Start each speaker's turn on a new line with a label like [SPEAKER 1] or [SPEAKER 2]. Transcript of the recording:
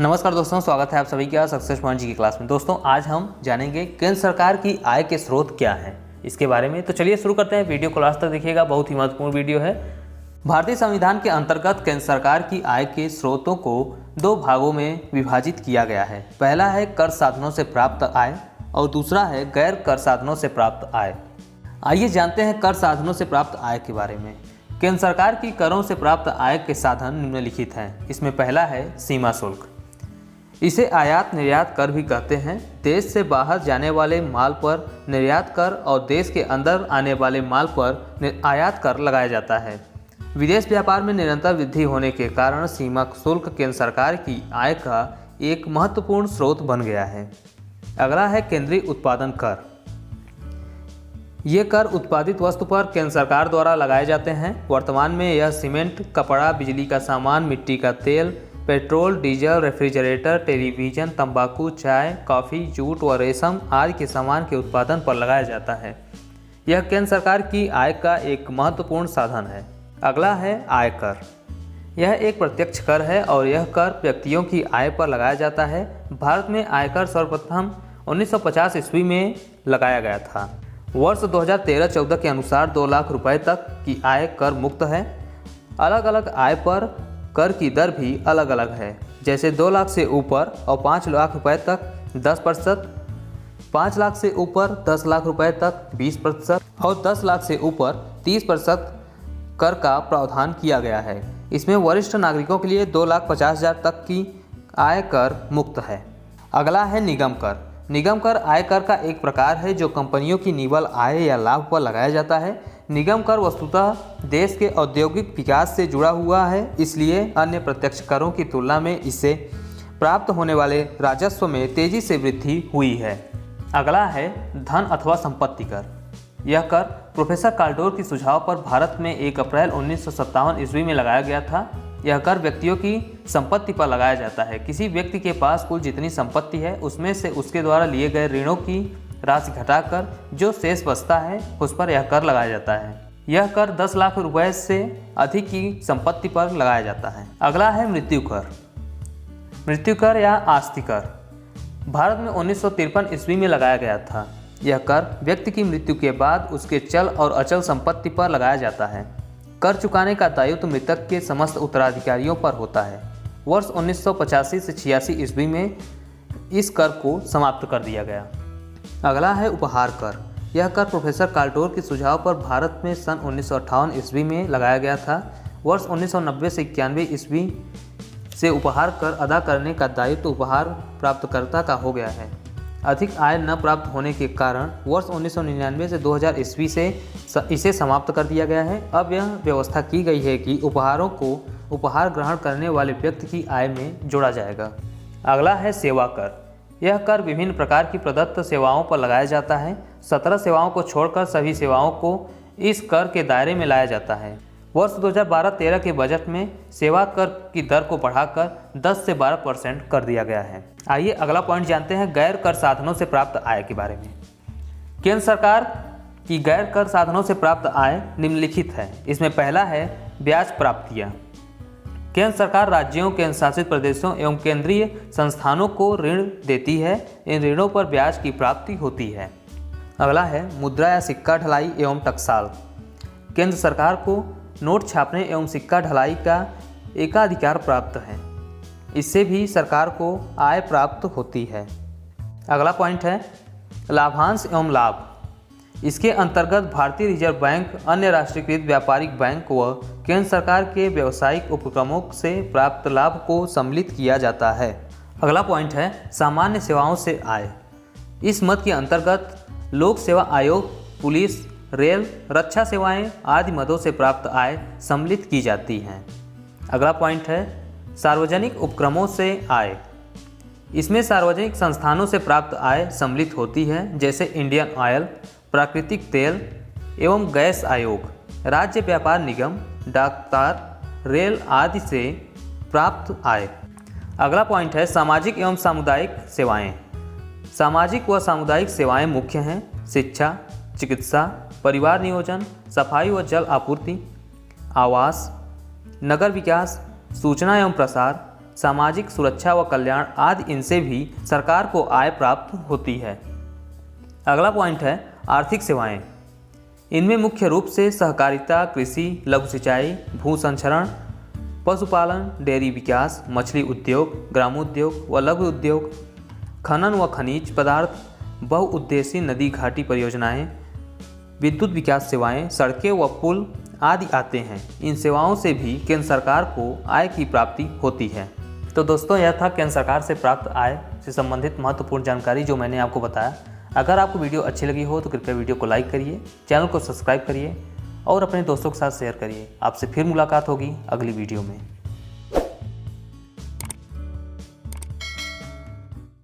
[SPEAKER 1] नमस्कार दोस्तों, स्वागत है आप सभी का सक्सेस पॉइंट जी की क्लास में। दोस्तों आज हम जानेंगे केंद्र सरकार की आय के स्रोत क्या हैं इसके बारे में। तो चलिए शुरू करते हैं। वीडियो को लास्ट तक देखिएगा, बहुत ही महत्वपूर्ण वीडियो है। भारतीय संविधान के अंतर्गत केंद्र सरकार की आय के स्रोतों को दो भागों में विभाजित किया गया है। पहला है कर साधनों से प्राप्त आय और दूसरा है गैर कर साधनों से प्राप्त आय। आइए जानते हैं कर साधनों से प्राप्त आय के बारे में। केंद्र सरकार की करों से प्राप्त आय के साधन निम्नलिखित हैं। इसमें पहला है सीमा शुल्क। इसे आयात निर्यात कर भी कहते हैं। देश से बाहर जाने वाले माल पर निर्यात कर और देश के अंदर आने वाले माल पर आयात कर लगाया जाता है। विदेश व्यापार में निरंतर वृद्धि होने के कारण सीमा शुल्क केंद्र सरकार की आय का एक महत्वपूर्ण स्रोत बन गया है। अगला है केंद्रीय उत्पादन कर। ये कर उत्पादित वस्तु पर केंद्र सरकार द्वारा लगाए जाते हैं। वर्तमान में यह सीमेंट, कपड़ा, बिजली का सामान, मिट्टी का तेल, पेट्रोल, डीजल, रेफ्रिजरेटर, टेलीविज़न, तंबाकू, चाय, कॉफ़ी, जूट व रेशम आदि के सामान के उत्पादन पर लगाया जाता है। यह केंद्र सरकार की आय का एक महत्वपूर्ण साधन है। अगला है आयकर। यह एक प्रत्यक्ष कर है और यह कर व्यक्तियों की आय पर लगाया जाता है। भारत में आयकर सर्वप्रथम 1950 ईस्वी में लगाया गया था। वर्ष 2013-14 के अनुसार 2 लाख रुपए तक की आय कर मुक्त है। अलग अलग आय पर कर की दर भी अलग अलग है, जैसे 2 लाख से ऊपर और 5 लाख रुपए तक 10%, 5 लाख से ऊपर 10 लाख रुपए तक 20% और 10 लाख से ऊपर 30% कर का प्रावधान किया गया है। इसमें वरिष्ठ नागरिकों के लिए 2,50,000 तक की आय कर मुक्त है। अगला है निगम कर। निगम कर आयकर का एक प्रकार है जो कंपनियों की निवल आय या लाभ पर लगाया जाता है। निगम कर वस्तुतः देश के औद्योगिक विकास से जुड़ा हुआ है, इसलिए अन्य प्रत्यक्ष करों की तुलना में इससे प्राप्त होने वाले राजस्व में तेजी से वृद्धि हुई है। अगला है धन अथवा संपत्ति कर। यह कर प्रोफेसर काल्डोर के सुझाव पर भारत में 1 अप्रैल 1957 ईस्वी में लगाया गया था। यह कर व्यक्तियों की संपत्ति पर लगाया जाता है। किसी व्यक्ति के पास कुल जितनी संपत्ति है उसमें से उसके द्वारा लिए गए ऋणों की राशि घटाकर जो शेष बचता है उस पर यह कर लगाया जाता है। यह कर 10 लाख रुपए से अधिक की संपत्ति पर लगाया जाता है। अगला है मृत्यु कर। मृत्यु कर या आस्ति कर भारत में 1953 ईस्वी में लगाया गया था। यह कर व्यक्ति की मृत्यु के बाद उसके चल और अचल संपत्ति पर लगाया जाता है। कर चुकाने का दायित्व मृतक के समस्त उत्तराधिकारियों पर होता है। वर्ष 1985 से 86 ईस्वी में इस कर को समाप्त कर दिया गया। अगला है उपहार कर। यह कर प्रोफेसर काल्डोर के सुझाव पर भारत में सन 1958 ईस्वी में लगाया गया था। वर्ष 1990 से 91 ईस्वी से उपहार कर अदा करने का दायित्व उपहार प्राप्तकर्ता का हो गया है। अधिक आय न प्राप्त होने के कारण वर्ष 1999 से 2000 ईस्वी से इसे समाप्त कर दिया गया है। अब यह व्यवस्था की गई है कि उपहारों को उपहार ग्रहण करने वाले व्यक्ति की आय में जोड़ा जाएगा। अगला है सेवा कर। यह कर विभिन्न प्रकार की प्रदत्त सेवाओं पर लगाया जाता है। 17 सेवाओं को छोड़कर सभी सेवाओं को इस कर के दायरे में लाया जाता है। वर्ष 2012-13 के बजट में सेवा कर की दर को बढ़ाकर 10 से 12% कर दिया गया है। आइए अगला पॉइंट जानते हैं गैर कर साधनों से प्राप्त आय के बारे में। केंद्र सरकार की गैर कर साधनों से प्राप्त आय निम्नलिखित है। इसमें पहला है ब्याज प्राप्तियाँ। केंद्र सरकार राज्यों, केंद्र शासित प्रदेशों एवं केंद्रीय संस्थानों को ऋण देती है। इन ऋणों पर ब्याज की प्राप्ति होती है। अगला है मुद्रा या सिक्का ढलाई एवं टकसाल। केंद्र सरकार को नोट छापने एवं सिक्का ढलाई का एकाधिकार प्राप्त है। इससे भी सरकार को आय प्राप्त होती है। अगला पॉइंट है लाभांश एवं लाभ। इसके अंतर्गत भारतीय रिजर्व बैंक, अन्य राष्ट्रीयकृत व्यापारिक बैंक व केंद्र सरकार के व्यावसायिक उपक्रमों से प्राप्त लाभ को सम्मिलित किया जाता है। अगला पॉइंट है सामान्य सेवाओं से आय। इस मत के अंतर्गत लोक सेवा आयोग, पुलिस, रेल, रक्षा सेवाएं आदि मदों से प्राप्त आय सम्मिलित की जाती हैं। अगला पॉइंट है सार्वजनिक उपक्रमों से आय। इसमें सार्वजनिक संस्थानों से प्राप्त आय सम्मिलित होती है, जैसे इंडियन ऑयल, प्राकृतिक तेल एवं गैस आयोग, राज्य व्यापार निगम, डाकतार, रेल आदि से प्राप्त आय। अगला पॉइंट है सामाजिक एवं सामुदायिक सेवाएं। सामाजिक व सामुदायिक सेवाएं मुख्य हैं शिक्षा, चिकित्सा, परिवार नियोजन, सफाई व जल आपूर्ति, आवास, नगर विकास, सूचना एवं प्रसार, सामाजिक सुरक्षा व कल्याण आदि, इनसे भी सरकार को आय प्राप्त होती है। अगला पॉइंट है आर्थिक सेवाएं। इनमें मुख्य रूप से सहकारिता, कृषि, लघु सिंचाई, भू संचरण, पशुपालन, डेयरी विकास, मछली उद्योग, ग्रामोद्योग व लघु उद्योग, खनन व खनिज पदार्थ, बहुउद्देशीय नदी घाटी परियोजनाएं, विद्युत विकास सेवाएं, सड़कें व पुल आदि आते हैं। इन सेवाओं से भी केंद्र सरकार को आय की प्राप्ति होती है। तो दोस्तों, यह था केंद्र सरकार से प्राप्त आय से संबंधित महत्वपूर्ण जानकारी जो मैंने आपको बताया। अगर आपको वीडियो अच्छी लगी हो तो कृपया वीडियो को लाइक करिए, चैनल को सब्सक्राइब करिए और अपने दोस्तों के साथ शेयर करिए। आपसे फिर मुलाकात होगी अगली वीडियो में।